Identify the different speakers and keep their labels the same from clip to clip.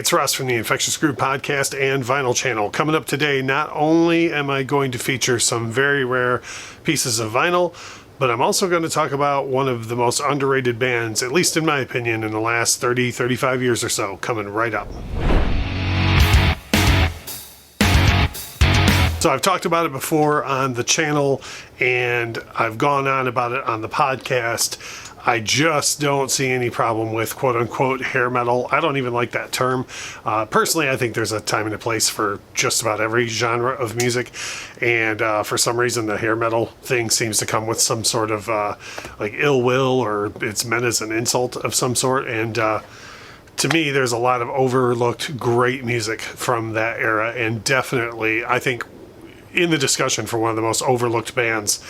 Speaker 1: it's Russ from the Infectious Groove Podcast and Vinyl Channel. Coming up today, not only am I going to feature some very rare pieces of vinyl, but I'm also going to talk about one of the most underrated bands, at least in my opinion, in the last 30, 35 years or so, coming right up. So I've talked about it before on the channel, and I've gone on about it on the podcast. I just don't see any problem with quote-unquote hair metal. I don't even like that term. Personally, I think there's a time and a place for just about every genre of music, and for some reason the hair metal thing seems to come with some sort of like ill will, or it's meant as an insult of some sort, and to me there's a lot of overlooked great music from that era, and definitely I think in the discussion for one of the most overlooked bands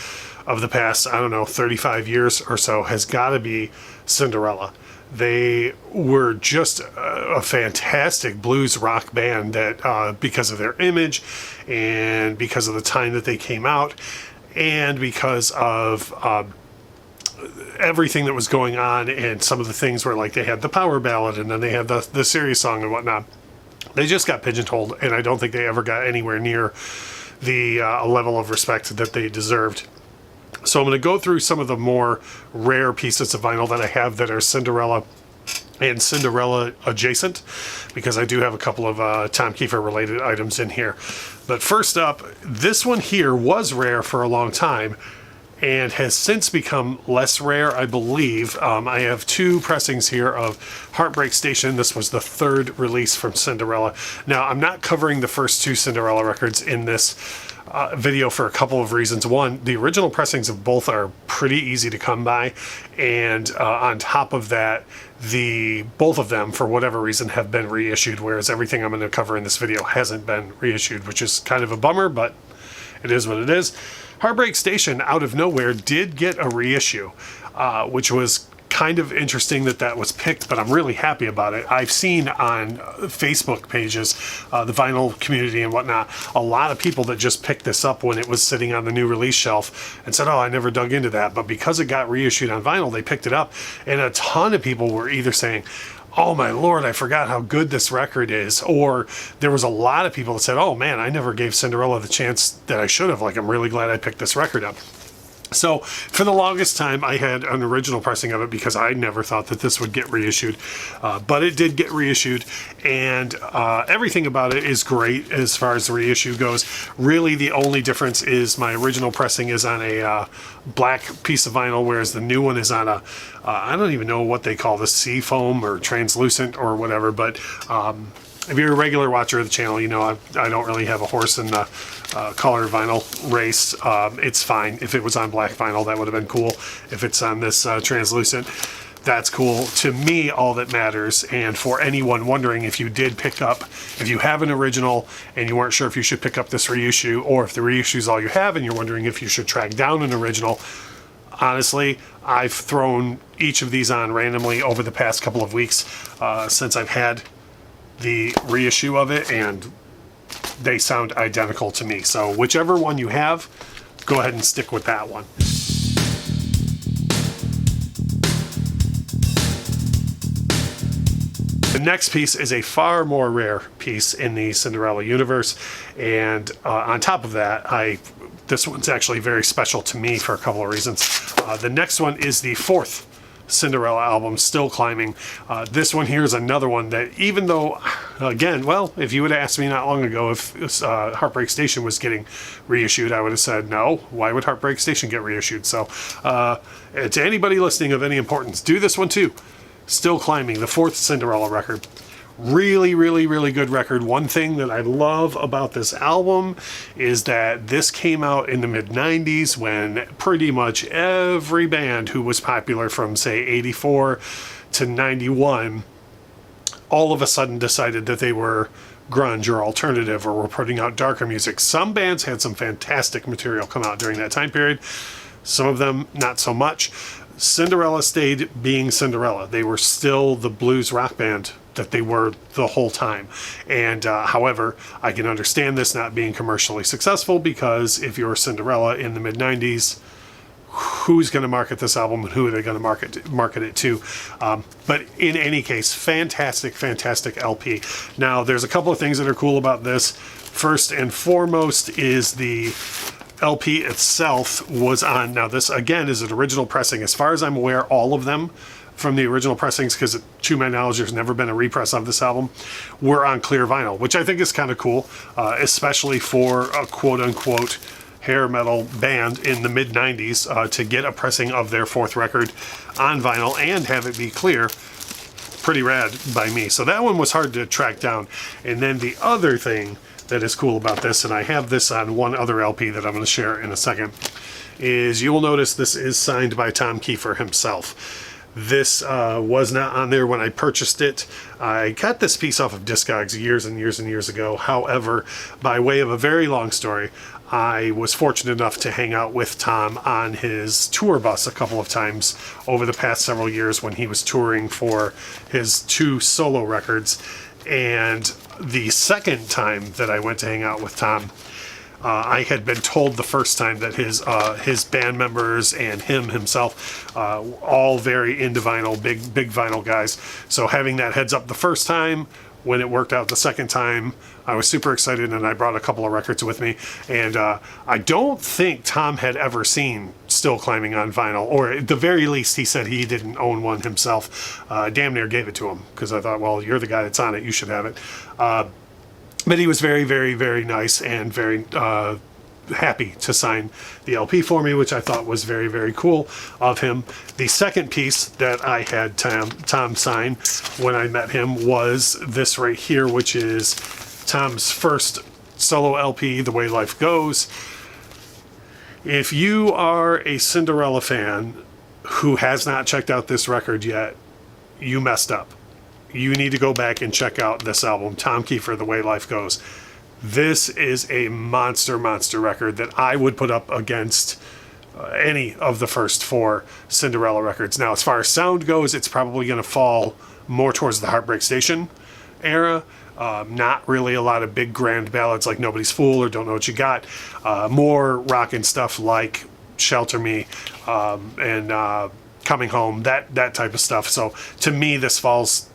Speaker 1: of the past, 35 years or so, has got to be Cinderella. They were just a fantastic blues rock band that, because of their image and because of the time that they came out and because of everything that was going on, and some of the things where like they had the power ballad and then they had the serious song and whatnot, they just got pigeonholed, and I don't think they ever got anywhere near the level of respect that they deserved. So I'm going to go through some of the more rare pieces of vinyl that I have that are Cinderella and Cinderella adjacent, because I do have a couple of Tom Keifer related items in here. But first up, this one here was rare for a long time and has since become less rare, I believe. I have two pressings here of Heartbreak Station. This was the third release from Cinderella. Now, I'm not covering the first two Cinderella records in this video for a couple of reasons. One, the original pressings of both are pretty easy to come by, and on top of that, both of them, for whatever reason, have been reissued, whereas everything I'm going to cover in this video hasn't been reissued, which is kind of a bummer, but it is what it is. Heartbreak Station, out of nowhere, did get a reissue, which was kind of interesting that was picked, but I'm really happy about it. I've seen on Facebook pages, the vinyl community and whatnot, a lot of people that just picked this up when it was sitting on the new release shelf and said, oh, I never dug into that. But because it got reissued on vinyl, they picked it up, and a ton of people were either saying, oh my Lord, I forgot how good this record is. Or there was a lot of people that said, oh man, I never gave Cinderella the chance that I should have. Like, I'm really glad I picked this record up. So for the longest time, I had an original pressing of it because I never thought that this would get reissued. But it did get reissued, and everything about it is great as far as the reissue goes. Really, the only difference is my original pressing is on a black piece of vinyl, whereas the new one is on a, I don't even know what they call this, sea foam or translucent or whatever, but if you're a regular watcher of the channel, you know I don't really have a horse in the color vinyl race. It's fine. If it was on black vinyl, that would have been cool. If it's on this translucent, that's cool. To me, all that matters, and for anyone wondering if you did pick up, if you have an original and you weren't sure if you should pick up this reissue, or if the reissue is all you have and you're wondering if you should track down an original, honestly, I've thrown each of these on randomly over the past couple of weeks since I've had the reissue of it, and they sound identical to me. So whichever one you have, go ahead and stick with that one. The next piece is a far more rare piece in the Cinderella universe, and on top of that, this one's actually very special to me for a couple of reasons. The next one is the fourth Cinderella album, Still Climbing. This one here is another one that, even though, again, well, if you would have asked me not long ago if Heartbreak Station was getting reissued, I would have said no. Why would Heartbreak Station get reissued? So to anybody listening of any importance, do this one too. Still Climbing, the fourth Cinderella record. Really, really, really good record. One thing that I love about this album is that this came out in the mid-90s when pretty much every band who was popular from, say, 84 to 91 all of a sudden decided that they were grunge or alternative or were putting out darker music. Some bands had some fantastic material come out during that time period. Some of them not so much. Cinderella stayed being Cinderella. They were still the blues rock band that they were the whole time. And however, I can understand this not being commercially successful, because if you're Cinderella in the mid-90s, who's going to market this album and who are they going to market it to. But in any case, fantastic LP. Now, there's a couple of things that are cool about this. First and foremost is the LP itself was on, now this again is an original pressing. As far as I'm aware, all of them from the original pressings, because to my knowledge there's never been a repress of this album, were on clear vinyl, which I think is kind of cool, especially for a quote-unquote hair metal band in the mid-90s to get a pressing of their fourth record on vinyl and have it be clear. Pretty rad by me. So that one was hard to track down. And then the other thing that is cool about this, and I have this on one other LP that I'm going to share in a second, is you will notice this is signed by Tom Keifer himself. This was not on there when I purchased it. I got this piece off of Discogs years and years and years ago. However, by way of a very long story, I was fortunate enough to hang out with Tom on his tour bus a couple of times over the past several years when he was touring for his 2 solo records. And the second time that I went to hang out with Tom, I had been told the first time that his band members and him himself, all very into vinyl, big vinyl guys. So having that heads up the first time, when it worked out the second time, I was super excited, and I brought a couple of records with me. And I don't think Tom had ever seen Still Climbing on vinyl, or at the very least he said he didn't own one himself. Damn near gave it to him, because I thought, well, you're the guy that's on it, you should have it. But he was very nice and very happy to sign the LP for me, which I thought was very cool of him. The second piece that I had Tom sign when I met him was this right here, which is Tom's first solo LP, The Way Life Goes. If you are a Cinderella fan who has not checked out this record yet, you messed up. You need to go back and check out this album, Tom Keifer, The Way Life Goes. This is a monster record that I would put up against any of the first 4 Cinderella records. Now, as far as sound goes, it's probably going to fall more towards the Heartbreak Station era. Not really a lot of big grand ballads like Nobody's Fool or Don't Know What You Got. More rockin' stuff like Shelter Me and Coming Home, that type of stuff. So to me, this falls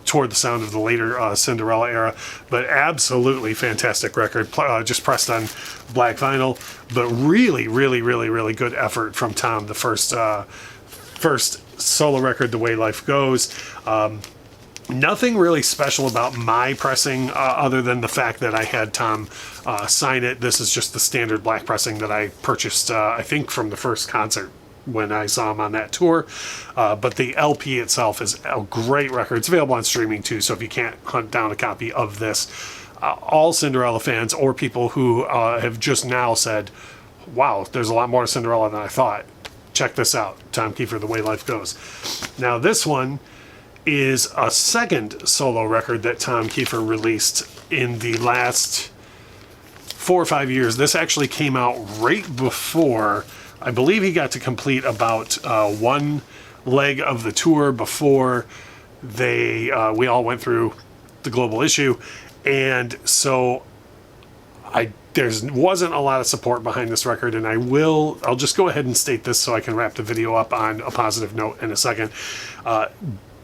Speaker 1: toward the sound of the later Cinderella era, but absolutely fantastic record, just pressed on black vinyl, but really good effort from Tom. The first solo record, The Way Life Goes. Nothing really special about my pressing other than the fact that I had Tom sign it. This is just the standard black pressing that I purchased, I think, from the first concert when I saw him on that tour. But the LP itself is a great record. It's available on streaming too, so if you can't hunt down a copy of this, all Cinderella fans or people who have just now said, wow, there's a lot more to Cinderella than I thought, check this out, Tom Keifer, The Way Life Goes. Now this one is a second solo record that Tom Keifer released in the last 4 or 5 years. This actually came out right before, I believe he got to complete about one leg of the tour before we all went through the global issue, and so there wasn't a lot of support behind this record, and I'll just go ahead and state this so I can wrap the video up on a positive note in a second.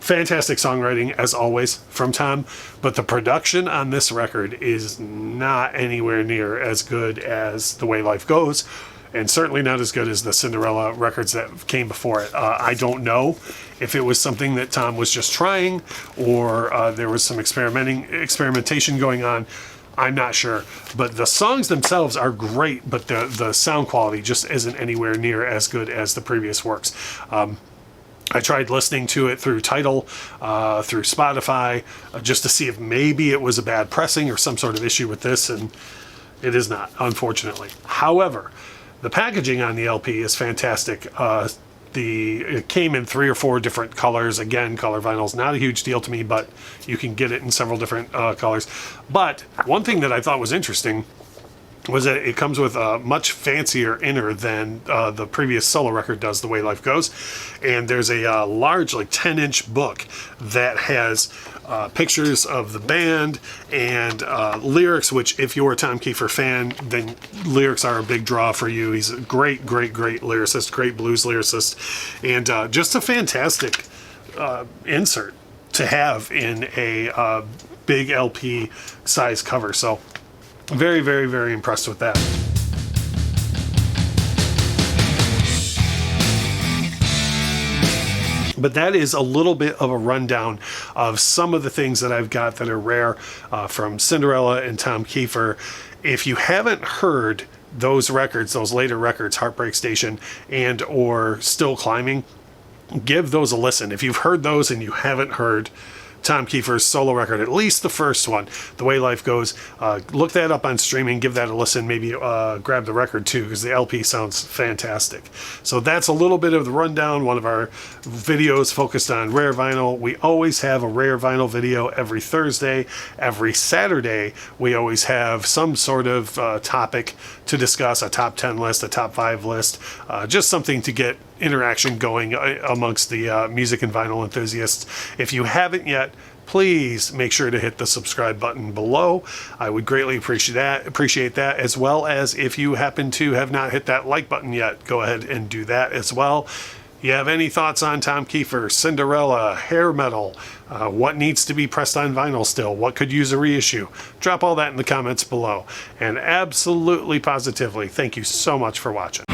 Speaker 1: Fantastic songwriting, as always, from Tom, but the production on this record is not anywhere near as good as The Way Life Goes, and certainly not as good as the Cinderella records that came before it. I don't know if it was something that Tom was just trying, or there was some experimentation going on. I'm not sure, but the songs themselves are great, but the sound quality just isn't anywhere near as good as the previous works. I tried listening to it through Tidal, through Spotify, just to see if maybe it was a bad pressing or some sort of issue with this, and it is not, unfortunately. However, the packaging on the LP is fantastic. It came in 3 or 4 different colors. Again, color vinyl's not a huge deal to me, but you can get it in several different colors. But one thing that I thought was interesting was that it comes with a much fancier inner than the previous solo record does, The Way Life Goes. And there's a large, like 10-inch book that has pictures of the band and lyrics, which if you're a Tom Keifer fan, then lyrics are a big draw for you. He's a great lyricist, great blues lyricist, and just a fantastic insert to have in a big LP size cover. So very impressed with that. But that is a little bit of a rundown of some of the things that I've got that are rare from Cinderella and Tom Keifer. If you haven't heard those records, those later records, Heartbreak Station and or Still Climbing, give those a listen. If you've heard those and you haven't heard Tom Keifer's solo record, at least the first one, The Way Life Goes, look that up on streaming, give that a listen, maybe grab the record too, because the LP sounds fantastic. So that's a little bit of the rundown, one of our videos focused on rare vinyl. We always have a rare vinyl video every Thursday. Every Saturday, we always have some sort of topic to discuss, a top 10 list, a top 5 list, just something to get interaction going amongst the music and vinyl enthusiasts. If you haven't yet, please make sure to hit the subscribe button below. I would greatly appreciate that, as well as if you happen to have not hit that like button yet, go ahead and do that as well. You have any thoughts on Tom Keifer, Cinderella, hair metal, what needs to be pressed on vinyl still, what could use a reissue? Drop all that in the comments below. And absolutely positively, thank you so much for watching.